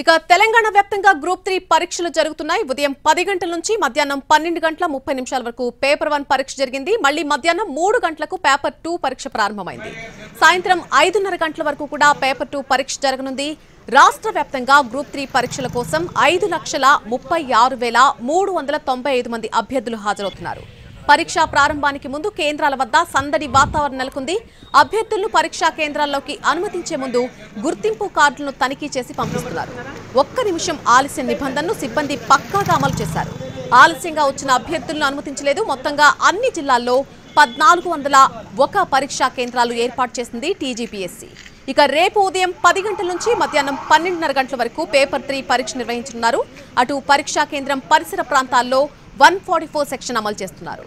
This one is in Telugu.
ఇక తెలంగాణ వ్యాప్తంగా గ్రూప్ 3 పరీక్షలు జరుగుతున్నాయి. ఉదయం 10 గంటల నుంచి మధ్యాహ్నం 12 గంటల 30 నిమిషాల వరకు పేపర్ 1 పరీక్ష జరిగింది. మళ్ళీ మధ్యాహ్నం 3 గంటలకు పేపర్ 2 పరీక్ష ప్రారంభమైంది. సాయంత్రం 5:30 గంటల వరకు కూడా పేపర్ 2 పరీక్ష జరగనుంది. రాష్ట్ర వ్యాప్తంగా గ్రూప్ 3 పరీక్షల కోసం 5,36,395 మంది అభ్యర్థులు హాజరవుతున్నారు. పరీక్షా ప్రారంభానికి ముందు కేంద్రాల వద్ద సందడి వాతావరణం నెలకొంది. అభ్యర్థులను పరీక్షా కేంద్రాల్లోకి అనుమతించే ముందు గుర్తింపు కార్డులను తనిఖీ చేసి పంపిస్తున్నారు. ఒక్క నిమిషం ఆలస్యం నిబంధనను సిబ్బంది పక్కాగా అమలు చేశారు. ఆలస్యంగా వచ్చిన అభ్యర్థులను అనుమతించలేదు. మొత్తంగా అన్ని జిల్లాల్లో 1401 పరీక్షా కేంద్రాలు ఏర్పాటు చేసింది టీజీపీఎస్సీ. ఇక రేపు ఉదయం 10 గంటల నుంచి మధ్యాహ్నం 12:30 గంటల వరకు పేపర్ 3 పరీక్ష నిర్వహించనున్నారు. అటు పరీక్షా కేంద్రం పరిసర ప్రాంతాల్లో 144 సెక్షన్ అమలు చేస్తున్నారు.